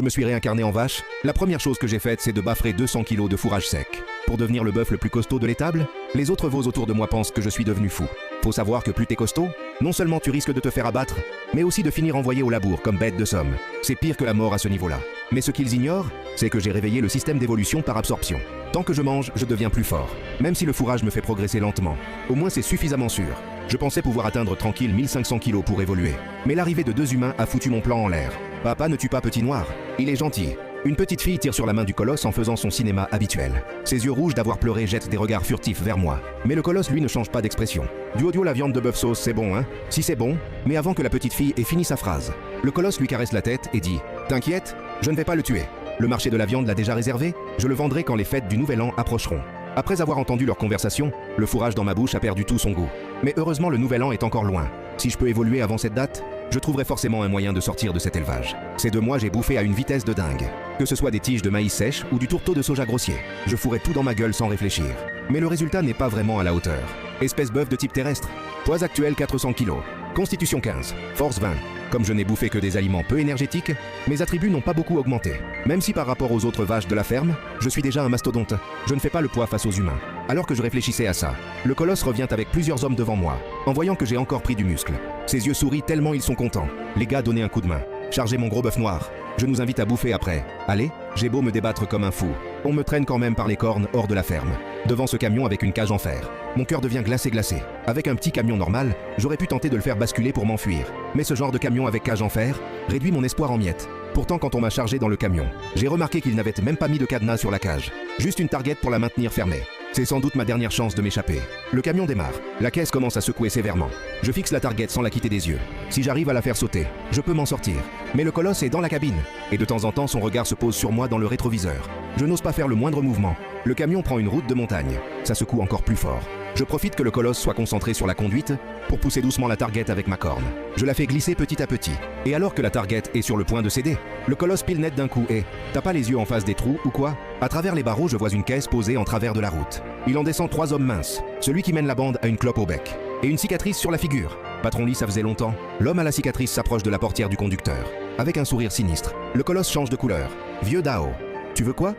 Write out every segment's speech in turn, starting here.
je me suis réincarné en vache, la première chose que j'ai faite c'est de baffrer 200 kilos de fourrage sec. Pour devenir le bœuf le plus costaud de l'étable, les autres veaux autour de moi pensent que je suis devenu fou. Faut savoir que plus t'es costaud, non seulement tu risques de te faire abattre, mais aussi de finir envoyé au labour comme bête de somme. C'est pire que la mort à ce niveau-là. Mais ce qu'ils ignorent, c'est que j'ai réveillé le système d'évolution par absorption. Tant que je mange, je deviens plus fort. Même si le fourrage me fait progresser lentement. Au moins c'est suffisamment sûr. Je pensais pouvoir atteindre tranquille 1500 kilos pour évoluer. Mais l'arrivée de 2 humains a foutu mon plan en l'air. Papa ne tue pas petit noir. Il est gentil. Une petite fille tire sur la main du colosse en faisant son cinéma habituel. Ses yeux rouges d'avoir pleuré jettent des regards furtifs vers moi. Mais le colosse lui ne change pas d'expression. Du audio la viande de bœuf sauce c'est bon hein? Si c'est bon, mais avant que la petite fille ait fini sa phrase. Le colosse lui caresse la tête et dit « T'inquiète, je ne vais pas le tuer. Le marché de la viande l'a déjà réservé, je le vendrai quand les fêtes du Nouvel An approcheront. » Après avoir entendu leur conversation, le fourrage dans ma bouche a perdu tout son goût. Mais heureusement le Nouvel An est encore loin. Si je peux évoluer avant cette date, je trouverai forcément un moyen de sortir de cet élevage. Ces 2 mois j'ai bouffé à une vitesse de dingue. Que ce soit des tiges de maïs sèches ou du tourteau de soja grossier, je fourrais tout dans ma gueule sans réfléchir. Mais le résultat n'est pas vraiment à la hauteur. Espèce bœuf de type terrestre, poids actuel 400 kg, constitution 15, force 20. Comme je n'ai bouffé que des aliments peu énergétiques, mes attributs n'ont pas beaucoup augmenté. Même si par rapport aux autres vaches de la ferme, je suis déjà un mastodonte, je ne fais pas le poids face aux humains. Alors que je réfléchissais à ça, le colosse revient avec plusieurs hommes devant moi, en voyant que j'ai encore pris du muscle. Ses yeux sourient tellement ils sont contents. Les gars, donnez un coup de main. Chargez mon gros bœuf noir. Je nous invite à bouffer après. Allez, j'ai beau me débattre comme un fou. On me traîne quand même par les cornes hors de la ferme. Devant ce camion avec une cage en fer. Mon cœur devient glacé. Avec un petit camion normal, j'aurais pu tenter de le faire basculer pour m'enfuir. Mais ce genre de camion avec cage en fer réduit mon espoir en miettes. Pourtant quand on m'a chargé dans le camion, j'ai remarqué qu'il n'avait même pas mis de cadenas sur la cage. Juste une target pour la maintenir fermée. C'est sans doute ma dernière chance de m'échapper. Le camion démarre. La caisse commence à secouer sévèrement. Je fixe la target sans la quitter des yeux. Si j'arrive à la faire sauter, je peux m'en sortir. Mais le colosse est dans la cabine. Et de temps en temps, son regard se pose sur moi dans le rétroviseur. Je n'ose pas faire le moindre mouvement. Le camion prend une route de montagne. Ça secoue encore plus fort. Je profite que le colosse soit concentré sur la conduite pour pousser doucement la target avec ma corne. Je la fais glisser petit à petit. Et alors que la target est sur le point de céder, le colosse pile net d'un coup et « T'as pas les yeux en face des trous ou quoi ?» À travers les barreaux, je vois une caisse posée en travers de la route. Il en descend 3 hommes minces. Celui qui mène la bande a une clope au bec. Et une cicatrice sur la figure. Patron Lee, ça faisait longtemps. L'homme à la cicatrice s'approche de la portière du conducteur. Avec un sourire sinistre, le colosse change de couleur. « Vieux Dao, tu veux quoi?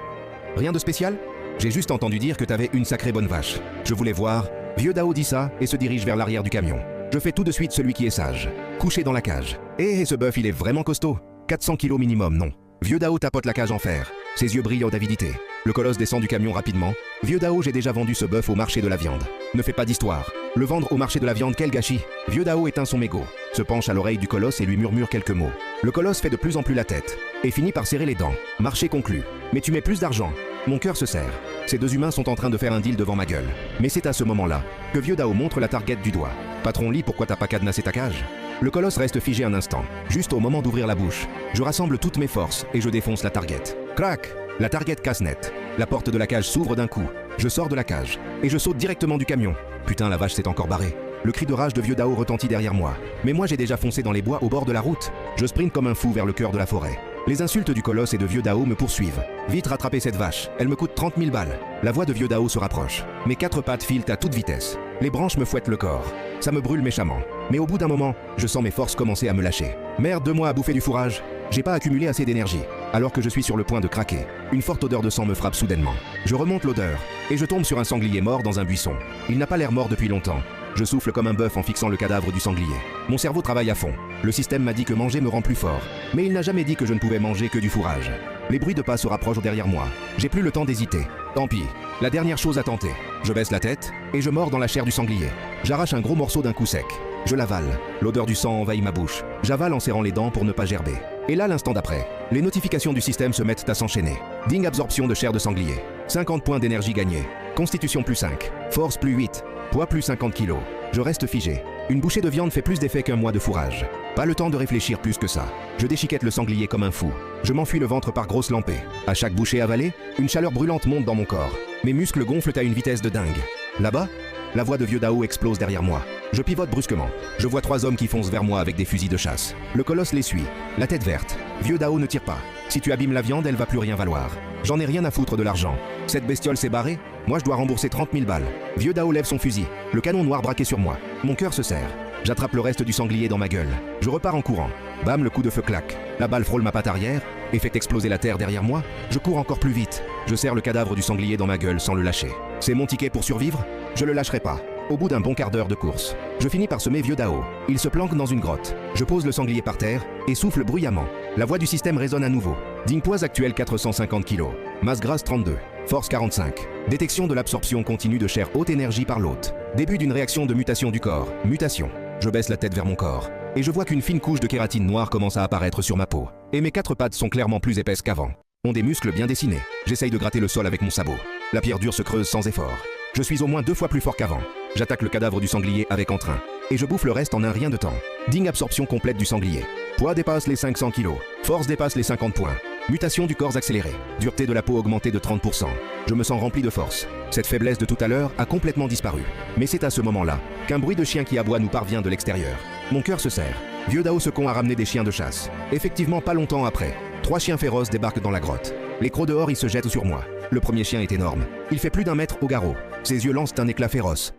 Rien de spécial? J'ai juste entendu dire que t'avais une sacrée bonne vache. Je voulais voir. » Vieux Dao dit ça et se dirige vers l'arrière du camion. Je fais tout de suite celui qui est sage. Couché dans la cage. Et ce bœuf, il est vraiment costaud. 400 kilos minimum, non. Vieux Dao tapote la cage en fer. Ses yeux brillent d'avidité. Le colosse descend du camion rapidement. Vieux Dao, j'ai déjà vendu ce bœuf au marché de la viande. Ne fais pas d'histoire. Le vendre au marché de la viande, quel gâchis. Vieux Dao éteint son mégot, se penche à l'oreille du colosse et lui murmure quelques mots. Le colosse fait de plus en plus la tête et finit par serrer les dents. Marché conclu. Mais tu mets plus d'argent. Mon cœur se serre. Ces 2 humains sont en train de faire un deal devant ma gueule. Mais c'est à ce moment-là que Vieux Dao montre la target du doigt. Patron Lee, pourquoi t'as pas cadenassé ta cage? Le colosse reste figé un instant, juste au moment d'ouvrir la bouche. Je rassemble toutes mes forces et je défonce la target. Crac! La target casse net. La porte de la cage s'ouvre d'un coup. Je sors de la cage et je saute directement du camion. Putain, la vache s'est encore barrée. Le cri de rage de Vieux Dao retentit derrière moi. Mais moi j'ai déjà foncé dans les bois au bord de la route. Je sprinte comme un fou vers le cœur de la forêt. Les insultes du colosse et de Vieux Dao me poursuivent. Vite rattraper cette vache, elle me coûte 30 000 balles. La voix de Vieux Dao se rapproche. Mes 4 pattes filent à toute vitesse. Les branches me fouettent le corps. Ça me brûle méchamment. Mais au bout d'un moment, je sens mes forces commencer à me lâcher. Merde, 2 mois à bouffer du fourrage. J'ai pas accumulé assez d'énergie. Alors que je suis sur le point de craquer, une forte odeur de sang me frappe soudainement. Je remonte l'odeur et je tombe sur un sanglier mort dans un buisson. Il n'a pas l'air mort depuis longtemps. Je souffle comme un bœuf en fixant le cadavre du sanglier. Mon cerveau travaille à fond. Le système m'a dit que manger me rend plus fort. Mais il n'a jamais dit que je ne pouvais manger que du fourrage. Les bruits de pas se rapprochent derrière moi. J'ai plus le temps d'hésiter. Tant pis. La dernière chose à tenter. Je baisse la tête et je mords dans la chair du sanglier. J'arrache un gros morceau d'un coup sec. Je l'avale. L'odeur du sang envahit ma bouche. J'avale en serrant les dents pour ne pas gerber. Et là, l'instant d'après, les notifications du système se mettent à s'enchaîner. Ding, absorption de chair de sanglier. 50 points d'énergie gagnés. Constitution plus 5. Force plus 8. Poids plus 50 kg. Je reste figé. Une bouchée de viande fait plus d'effet qu'un mois de fourrage. Pas le temps de réfléchir plus que ça. Je déchiquette le sanglier comme un fou. Je m'enfuis le ventre par grosses lampées. À chaque bouchée avalée, une chaleur brûlante monte dans mon corps. Mes muscles gonflent à une vitesse de dingue. Là-bas, la voix de Vieux Dao explose derrière moi. Je pivote brusquement. Je vois 3 hommes qui foncent vers moi avec des fusils de chasse. Le colosse les suit, la tête verte. Vieux Dao ne tire pas. Si tu abîmes la viande, elle va plus rien valoir. J'en ai rien à foutre de l'argent. Cette bestiole s'est barrée, moi je dois rembourser 30 000 balles. Vieux Dao lève son fusil, le canon noir braqué sur moi. Mon cœur se serre. J'attrape le reste du sanglier dans ma gueule. Je repars en courant. Bam, le coup de feu claque. La balle frôle ma patte arrière et fait exploser la terre derrière moi. Je cours encore plus vite. Je serre le cadavre du sanglier dans ma gueule sans le lâcher. C'est mon ticket pour survivre? Je le lâcherai pas. Au bout d'un bon quart d'heure de course, je finis par semer vieux Dao. Il se planque dans une grotte. Je pose le sanglier par terre et souffle bruyamment. La voix du système résonne à nouveau. Poids actuel 450 kg. Masse grasse 32. Force 45. Détection de l'absorption continue de chair haute énergie par l'hôte. Début d'une réaction de mutation du corps. Mutation. Je baisse la tête vers mon corps. Et je vois qu'une fine couche de kératine noire commence à apparaître sur ma peau. Et mes 4 pattes sont clairement plus épaisses qu'avant. Ont des muscles bien dessinés. J'essaye de gratter le sol avec mon sabot. La pierre dure se creuse sans effort. Je suis au moins 2 fois plus fort qu'avant. J'attaque le cadavre du sanglier avec entrain. Et je bouffe le reste en un rien de temps. Absorption complète du sanglier. Poids dépasse les 500 kg. Force dépasse les 50 points. Mutation du corps accélérée. Dureté de la peau augmentée de 30%. Je me sens rempli de force. Cette faiblesse de tout à l'heure a complètement disparu. Mais c'est à ce moment-là qu'un bruit de chien qui aboie nous parvient de l'extérieur. Mon cœur se serre. Vieux Dao Second a ramené des chiens de chasse. Effectivement, pas longtemps après, 3 chiens féroces débarquent dans la grotte. Les crocs dehors, ils se jettent sur moi. Le premier chien est énorme. Il fait plus d'1 mètre au garrot. Ses yeux lancent un éclat féroce.